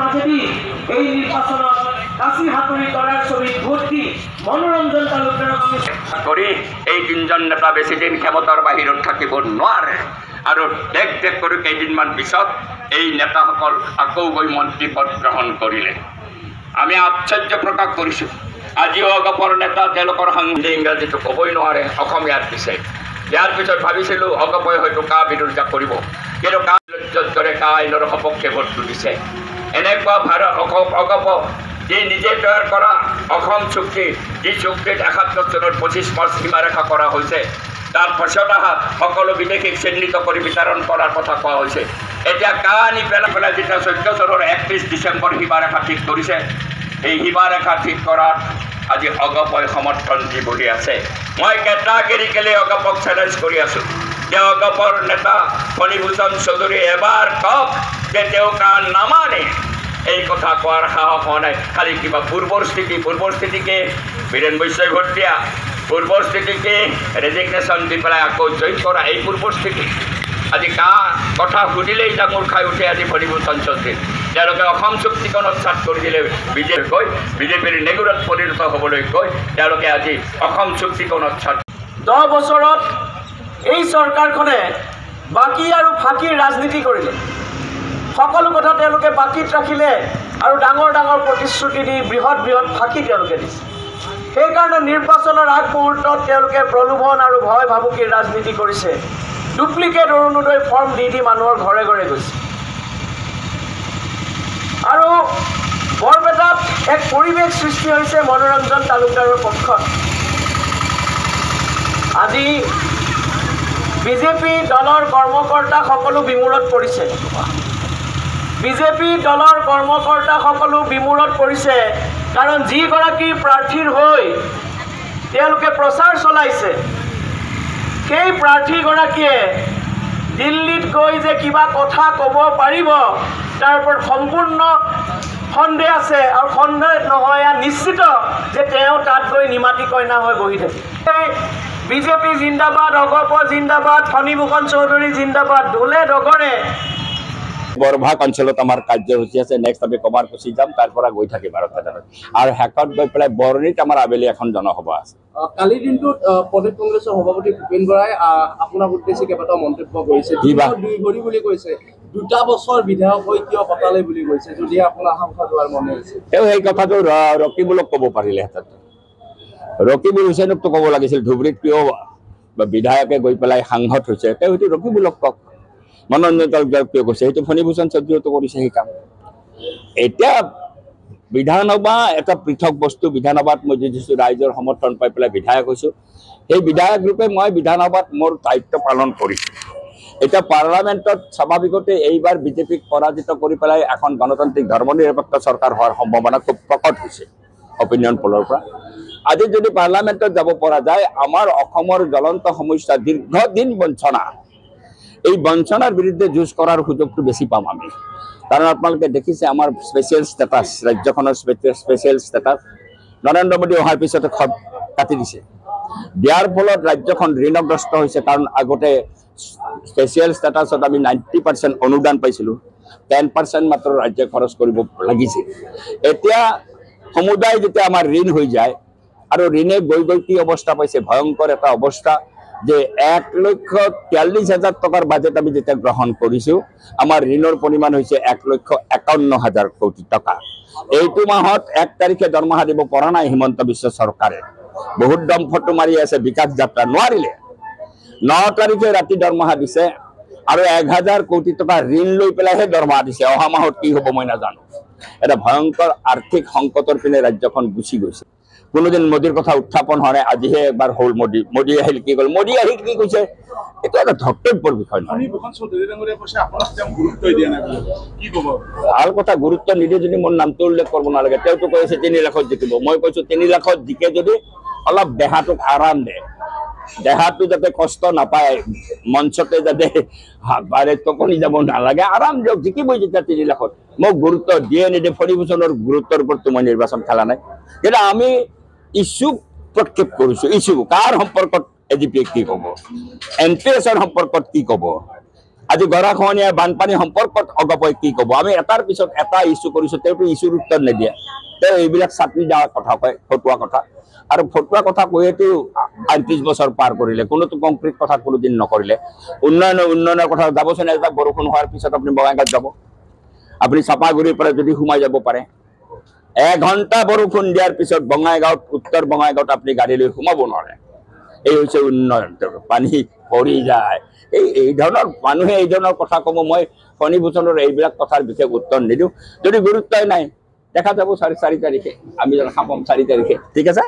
মাজেদি এই নিৰ্বাচনত কাশি হাতুড়ি কৰাৰ ছবি ভৰ্তি মনোৰঞ্জন তালুকদাৰক কৰি এই তিনিজন নেতা বেছিদিন ক্ষমতাৰ বাহিৰত থাকিব নোৱাৰে আৰু দেখ দেখ কৰি কেইদিনমান পিছত এই নেতাসকল আকৌ গৈ মন্ত্ৰী পদ গ্ৰহণ কৰিলে। আমি আশ্চৰ্য প্ৰকাশ কৰিছোঁ। আজিও অগপৰ নেতা তেওঁলোকৰ সংগী ইংৰাজীটো ক'বই নোৱাৰে, অসমীয়াত দিছে। ইয়াৰ পিছত ভাবিছিলোঁ অগপই হয়তো কা বিৰোধিতা কৰিব, কিন্তু কা দৰে কা আইনৰ সপক্ষে ভোটটো দিছে। এনেকুৱা অগপ যি নিজে তৈয়াৰ কৰা অসম চুক্তি, যি চুক্তিত ৭১ চনত ২৫ মাৰ্চ সীমাৰেখা কৰা হৈছে, তাৰ পাছত অহা সকলো বিদেশীক চিহ্নিত কৰি বিতৰণ কৰাৰ কথা কোৱা হৈছে। এতিয়া কা আনি পেলাই যেতিয়া ১৪ চনৰ ৩১ ডিচেম্বৰ সীমাৰেখা ঠিক কৰিছে, এই সীমাৰেখা ঠিক কৰাত আজি অগপই সমৰ্থন দি বহি আছে। মই কেটাগেৰিকেলি অগপক চেলেঞ্জ কৰি আছোঁ যে অগপৰ নেতা ফণীভূষণ চৌধুৰী এবাৰ কওক যে তেওঁ কা নামানে। এই কথা কোৱাৰ সাহস হোৱা নাই। খালি কিবা পূৰ্বৰ স্থিতিকে বীৰেন বৈশ্যই ভোট দিয়া, পূৰ্বৰ স্থিতিকে ৰেজিগনেশ্যন দি পেলাই আকৌ জইন কৰা, এই পূৰ্বৰ স্থিতি। আজি কা কথা সুধিলেই ডাঙৰ খাই উঠে আজি ফণীভূষণ চৌধুৰী। তেওঁলোকে অসম চুক্তিখন উচ্ছেদ কৰি দিলে বিজেপিৰ নেগুৰত পৰিণত হ'বলৈ গৈ তেওঁলোকে আজি অসম চুক্তিখন উচ্ছেদ। 10 বছৰত এই চৰকাৰখনে বাকী আৰু ফাঁকিৰ ৰাজনীতি কৰিলে। সকলো কথা তেওঁলোকে বাকীত ৰাখিলে আৰু ডাঙৰ ডাঙৰ প্ৰতিশ্ৰুতি দি বৃহৎ ফাঁকি তেওঁলোকে দিছে। সেইকাৰণে নিৰ্বাচনৰ আগ মুহূৰ্তত তেওঁলোকে প্ৰলোভন আৰু ভয় ভাবুকিৰ ৰাজনীতি কৰিছে। ডুপ্লিকেট অৰুণোদয় ফৰ্ম দি মানুহৰ ঘৰে ঘৰে গৈছে আৰু বৰপেটাত এক পৰিৱেশ সৃষ্টি হৈছে মনোৰঞ্জন তালুকদাৰৰ পক্ষত। আজি বিজেপি দলৰ কৰ্মকৰ্তা সকলো বিমূৰত পৰিছে। বিজেপি দলৰ কৰ্মকৰ্তা সকলো বিমূৰত পৰিছে, কাৰণ যিগৰাকী প্ৰাৰ্থীৰ হৈ তেওঁলোকে প্ৰচাৰ চলাইছে, সেই প্ৰাৰ্থীগৰাকীয়ে দিল্লীত গৈ যে কিবা কথা ক'ব পাৰিব তাৰ ওপৰত সম্পূৰ্ণ সন্দেহ আছে, আৰু সন্দেহ নহয় নিশ্চিত যে তেওঁ তাত গৈ নিমাতী কইনা হৈ বহি থাকে। বিজেপি জিন্দাবাদ, অগপ জিন্দাবাদ, ফণীভূষণ চৌধুৰী জিন্দাবাদ, ঢোলে ডগৰে। বৰভাগ অঞ্চলত আমাৰ কাৰ্যসূচী আছে। নেক্সট আমি কমাৰকুচি যাম, তাৰ পৰা গৈ থাকিম আৰু শেষত গৈ পেলাই বৰণিত আমাৰ আবেলি এখন জনসভা আছে। কালিৰ দিনটোত প্ৰদেশ কংগ্ৰেছৰ সভাপতি ভূপেন বৰাই আপোনাক উদ্দেশ্যি কেইবাটাও মন্তব্য কৰিছে। বুলি কৈছে 2 বছৰ বিধায়ক হৈ কিয় কটালে বুলি কৈছে, যদি আপোনাৰ সাংসদ হোৱাৰ মনে আছে। তেওঁ সেই কথাটো ৰকিবুলক ক'ব পাৰিলেহেঁতেন। ৰকিবুল হুছেইনকতো ক'ব লাগিছিল ধুবুৰীত কিয় বিধায়কে গৈ পেলাই সাংসদ হৈছে, তেওঁ সেইটো ৰকিবুলক কওক। মনোৰঞ্জন তালুকদাৰক কিয় কৈছে, সেইটো ফণীভূষণ চৌধুৰীয়েতো কৰিছে সেই কাম। এতিয়া বিধানসভা এটা পৃথক বস্তু। বিধানসভাত মই যিটো ৰাইজৰ সমৰ্থন পাই পেলাই বিধায়ক হৈছোঁ, সেই বিধায়ক ৰূপে মই বিধানসভাত মোৰ দায়িত্ব পালন কৰিছোঁ। এতিয়া পাৰ্লামেণ্টত স্বাভাৱিকতে এইবাৰ বিজেপিক পৰাজিত কৰি পেলাই এখন গণতান্ত্ৰিক ধৰ্মনিৰপেক্ষ চৰকাৰ হোৱাৰ সম্ভাৱনা খুব প্ৰকট হৈছে অপিনিয়ন পলৰ পৰা। আজি যদি পাৰ্লামেণ্টত যাব পৰা যায়, আমাৰ অসমৰ জ্বলন্ত সমস্যা দীৰ্ঘদিন বঞ্চনা, এই বঞ্চনাৰ বিৰুদ্ধে যুঁজ কৰাৰ সুযোগটো বেছি পাম আমি। কাৰণ আপোনালোকে দেখিছে আমাৰ স্পেচিয়েল ষ্টেটাছ, ৰাজ্যখনৰ স্পেচিয়েল ষ্টেটাছ নৰেন্দ্ৰ মোদী অহাৰ পিছতে কাটি দিছে। দিয়াৰ ফলত ৰাজ্যখন ঋণগ্ৰস্ত হৈছে। কাৰণ আগতে স্পেচিয়েল ষ্টেটাছত আমি 90% অনুদান পাইছিলোঁ, 10% মাত্ৰ ৰাজ্যই খৰচ কৰিব লাগিছিল। এতিয়া সমুদায় যেতিয়া আমাৰ ঋণ হৈ যায়, আৰু ঋণে গৈ কি অৱস্থা পাইছে, ভয়ংকৰ এটা অৱস্থা যে 1,43,000 টকাৰ বাজেট আমি যেতিয়া গ্ৰহণ কৰিছোঁ, আমাৰ ঋণৰ পৰিমাণ হৈছে 1,51,000 কোটি টকা। এইটো মাহত 1 তাৰিখে দৰমহা দিব পৰা নাই হিমন্ত বিশ্ব চৰকাৰে। বহুত দম ফটো মাৰি আছে, বিকাশ যাত্ৰা নোৱাৰিলে। 9 তাৰিখে ৰাতি দৰমহা দিছে আৰু 1,000 কোটি টকা ঋণ লৈ পেলাইহে দৰমহা দিছে। অহা মাহত কি হ'ব মই নাজানো। এটা ভয়ংকৰ আৰ্থিক সংকটৰ পিনে ৰাজ্যখন গুচি গৈছে। কোনোদিন মোদীৰ কথা উত্থাপন হোৱা নাই, আজিহে এবাৰ হ'ল মোদী আহিল কি গ'ল, মোদী আহি কি কৈছে, এইটো এটা ধৰ্তব্যৰ বিষয় নহয়। ভাল কথা, গুৰুত্ব নিদিয়ে যদি মোৰ নামটো উল্লেখ কৰিব নালাগে। তেওঁতো কৈ আছে 3 লাখত জিকিব, মই কৈছোঁ 3 লাখত জিকে যদি অলপ দেহাটোক আৰাম দে, দেহাটো যাতে কষ্ট নাপায়, মঞ্চতে যাতে টকনি যাব নালাগে, আৰাম দিয়ক, জিকিবই যেতিয়া 3 লাখত। মোক গুৰুত্ব দিয়ে নিদিয়ে ফণীভূষণৰ গুৰুত্বৰ ওপৰতো মই নিৰ্বাচন খেলা নাই। কিন্তু আমি ইছ্যু প্ৰক্ষেপ কৰিছোঁ। ইছ্যু কাৰ সম্পৰ্কত এজিপিয়ে কি ক'ব, NPS সম্পৰ্কত কি ক'ব, আজি গৰাখহনীয়া বানপানী সম্পৰ্কত অগপই কি ক'ব আমি এটাৰ পিছত এটা ইছ্যু কৰিছোঁ তেওঁতো ইছ্যুৰ উত্তৰ নিদিয়ে তেওঁ এইবিলাক চাটনি দিয়া কথা কয় ফটুৱা কথা আৰু ফটুৱা কথা কৈয়েতো ৩৮ বছৰ পাৰ কৰিলে কোনোতো কংক্ৰিট কথা কোনোদিন নকৰিলে উন্নয়নৰ কথা যাবচোন এটা বৰষুণ হোৱাৰ পিছত আপুনি বঙাইগাঁৱত যাব আপুনি চাপাগুৰিৰ পৰা যদি সোমাই যাব পাৰে 1 ঘণ্টা বৰষুণ দিয়াৰ পিছত বঙাইগাঁৱত উত্তৰ বঙাইগাঁৱত আপুনি গাড়ী লৈ সোমাব নোৱাৰে এই হৈছে উন্নয়ন পানী ভৰি যায় এই ধৰণৰ মানুহে এই ধৰণৰ কথা ক'ব মই ফণীভূষণৰ এইবিলাক কথাৰ বিশেষ উত্তৰ নিদিওঁ যদি গুৰুত্বই নাই দেখা যাব 4 তাৰিখে আমি খাম 4 তাৰিখে ঠিক আছে